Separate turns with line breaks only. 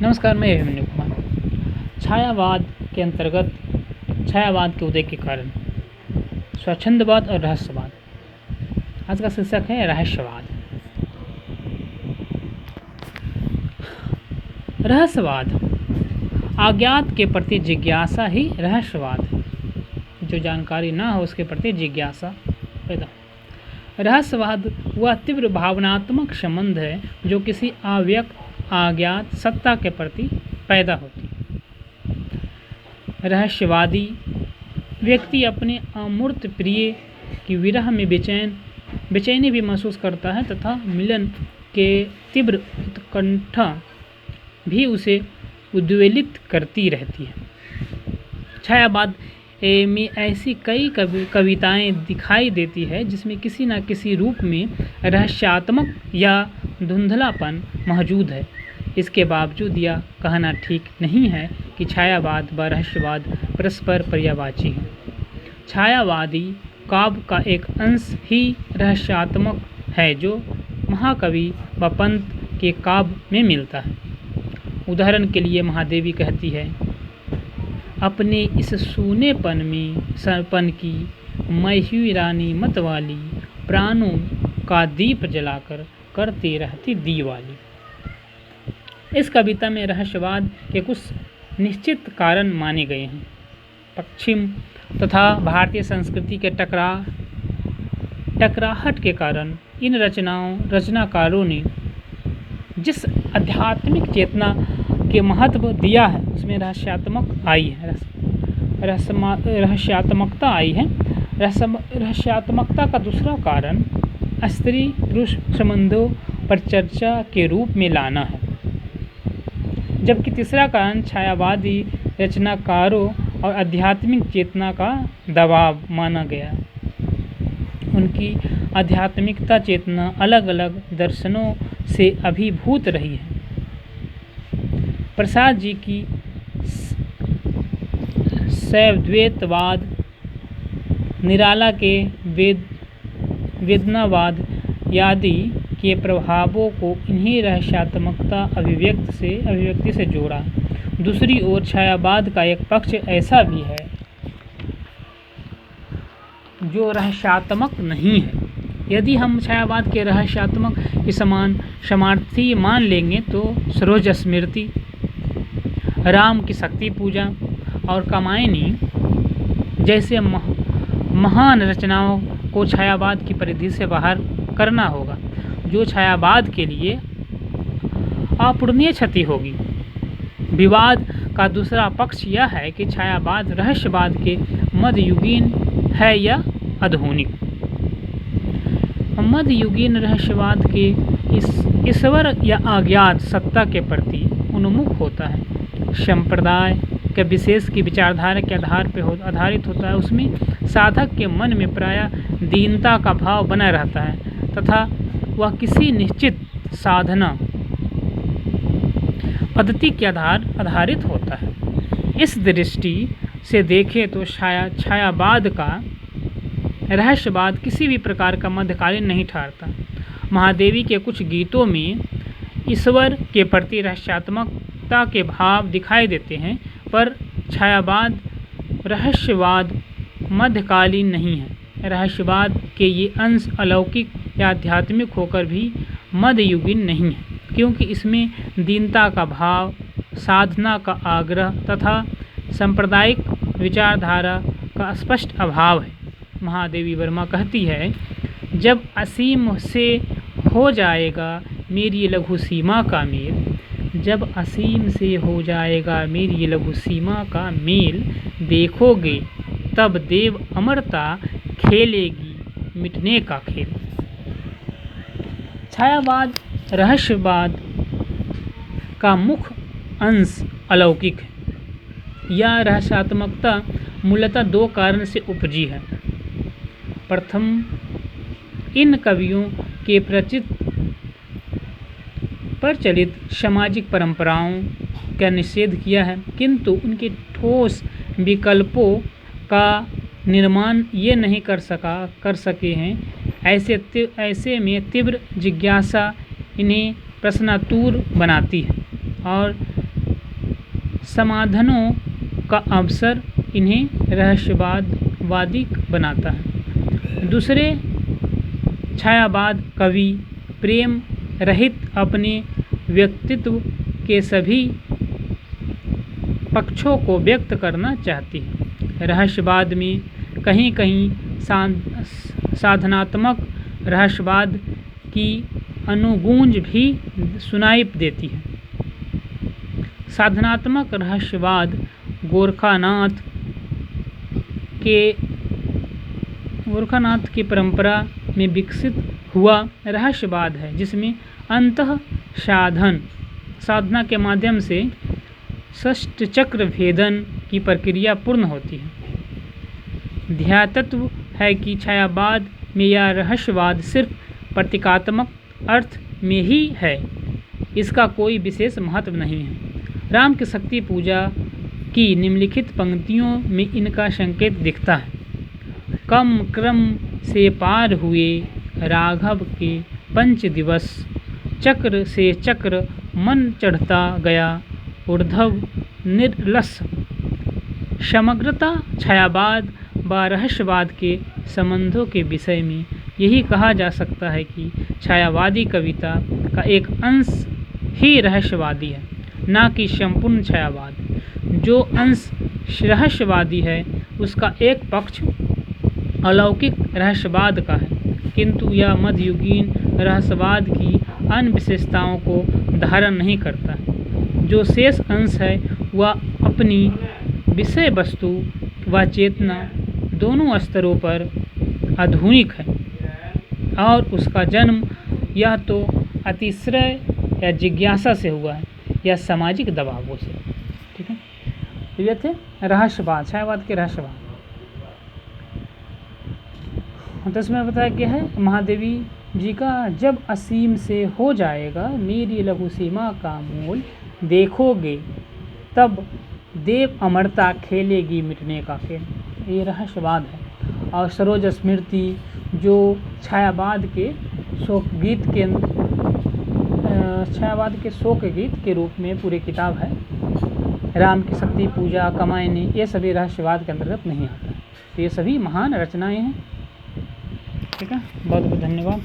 नमस्कार, मैं अभिमन्यु कुमार। छायावाद के अंतर्गत छायावाद के उदय के कारण स्वच्छंदवाद और रहस्यवाद। आज का शीर्षक है रहस्यवाद। रहस्यवाद अज्ञात के प्रति जिज्ञासा ही रहस्यवाद है। जो जानकारी ना हो उसके प्रति जिज्ञासा पैदा। रहस्यवाद वह तीव्र भावनात्मक संबंध है जो किसी अव्यक्त अज्ञात सत्ता के प्रति पैदा होती है। रहस्यवादी व्यक्ति अपने अमूर्त प्रिय की विरह में बेचैनी भी महसूस करता है तथा मिलन के तीव्र उत्कंठा भी उसे उद्वेलित करती रहती है। छायावाद में ऐसी कई कविताएं दिखाई देती है जिसमें किसी न किसी रूप में रहस्यात्मक या धुंधलापन मौजूद है। इसके बावजूद यह कहना ठीक नहीं है कि छायावाद व रहस्यवाद परस्पर पर्यायवाची हैं। छायावादी काव्य का एक अंश ही रहस्यात्मक है जो महाकवि व पंत के काव्य में मिलता है। उदाहरण के लिए महादेवी कहती है, अपने इस सूनेपन में सरपन की मैं हुई रानी मतवाली, प्राणों का दीप जलाकर करती रहती दीवाली। इस कविता में रहस्यवाद के कुछ निश्चित कारण माने गए हैं। पश्चिम तथा भारतीय संस्कृति के टकराहट के कारण इन रचनाकारों ने जिस आध्यात्मिक चेतना के महत्व दिया है उसमें रहस्यात्मकता आई है। रहस्यात्मकता का दूसरा कारण स्त्री पुरुष संबंधों पर चर्चा के रूप में लाना है, जबकि तीसरा कारण छायावादी रचनाकारों और आध्यात्मिक चेतना का दबाव माना गया। उनकी आध्यात्मिकता चेतना अलग अलग दर्शनों से अभिभूत रही है। प्रसाद जी की शैवद्वैतवाद, निराला के वेदनावाद आदि के प्रभावों को इन्हीं रहस्यात्मकता अभिव्यक्ति से जोड़ा। दूसरी ओर छायावाद का एक पक्ष ऐसा भी है जो रहस्यात्मक नहीं है। यदि हम छायावाद के रहस्यात्मक के समान समार्थी मान लेंगे तो सरोज स्मृति, राम की शक्ति पूजा और कामायनी जैसे महान रचनाओं को छायावाद की परिधि से बाहर करना होगा, जो छायावाद के लिए अपूरणीय क्षति होगी। विवाद का दूसरा पक्ष यह है कि छायावाद रहस्यवाद के मध्ययुगीन है या आधुनिक। मध्ययुगीन रहस्यवाद के ईश्वर या अज्ञात सत्ता के प्रति उन्मुख होता है। संप्रदाय के विशेष की विचारधारा के आधार पर आधारित होता है। उसमें साधक के मन में प्रायः दीनता का भाव बना रहता है तथा वह किसी निश्चित साधना पद्धति के आधारित होता है। इस दृष्टि से देखें तो छायावाद का रहस्यवाद किसी भी प्रकार का मध्यकालीन नहीं ठहरता। महादेवी के कुछ गीतों में ईश्वर के प्रति रहस्यात्मकता के भाव दिखाई देते हैं, पर छायावाद रहस्यवाद मध्यकालीन नहीं है। रहस्यवाद के ये अंश अलौकिक या आध्यात्मिक होकर भी मध्ययुगीन नहीं है, क्योंकि इसमें दीनता का भाव, साधना का आग्रह तथा सांप्रदायिक विचारधारा का स्पष्ट अभाव है। महादेवी वर्मा कहती है, जब असीम से हो जाएगा मेरी लघु सीमा का मेल, जब असीम से हो जाएगा मेरी लघु सीमा का मेल, देखोगे तब देव अमरता खेलेगी मिटने का खेल। छायावाद रहस्यवाद का मुख्य अंश अलौकिक है। यह रहस्यात्मकता मूलतः दो कारण से उपजी है। प्रथम, इन कवियों के प्रचलित सामाजिक परंपराओं का निषेध किया है, किंतु उनके ठोस विकल्पों का निर्माण ये नहीं कर सके हैं। ऐसे में तीव्र जिज्ञासा इन्हें प्रश्नातुर बनाती है और समाधानों का अवसर इन्हें रहस्यवादी बनाता है। दूसरे छायावाद कवि प्रेम रहित अपने व्यक्तित्व के सभी पक्षों को व्यक्त करना चाहती है। रहस्यवाद में कहीं कहीं साधनात्मक रहस्यवाद की अनुगूंज भी सुनाई देती है। साधनात्मक रहस्यवाद गोरखानाथ की परंपरा में विकसित हुआ रहस्यवाद है, जिसमें अंतः साधना के माध्यम से षष्टचक्र भेदन की प्रक्रिया पूर्ण होती है। ध्यातत्व है कि छायावाद में यह रहस्यवाद सिर्फ प्रतीकात्मक अर्थ में ही है, इसका कोई विशेष महत्व नहीं है। राम की शक्ति पूजा की निम्नलिखित पंक्तियों में इनका संकेत दिखता है। कम क्रम से पार हुए राघव के 5 दिवस, चक्र से चक्र मन चढ़ता गया ऊर्ध्व निर्लस। समग्रता छायावाद व रहस्यवाद के संबंधों के विषय में यही कहा जा सकता है कि छायावादी कविता का एक अंश ही रहस्यवादी है, न कि संपूर्ण छायावाद। जो अंश रहस्यवादी है उसका एक पक्ष अलौकिक रहस्यवाद का है, किंतु यह मध्ययुगीन रहस्यवाद की अन्य विशेषताओं को धारण नहीं करता है। जो शेष अंश है वह अपनी विषय वस्तु व चेतना दोनों स्तरों पर आधुनिक है और उसका जन्म या तो अतिश्रय या जिज्ञासा से हुआ है या सामाजिक दबावों से। ठीक है, तो ये थे रहस्यवाद, छायावाद के रहस्यवाद। 10वें बताया क्या है, महादेवी जी का जब असीम से हो जाएगा मेरी लघु सीमा का मोल देखोगे, तब देव अमरता खेलेगी मिटने का खेल। ये रहस्यवाद है। और सरोज स्मृति जो छायावाद के शोक गीत के रूप में पूरी किताब है। राम की शक्ति पूजा, कमायनी, ये सभी रहस्यवाद के अंतर्गत नहीं आता है। तो ये सभी महान रचनाएं हैं। ठीक है, बहुत बहुत धन्यवाद।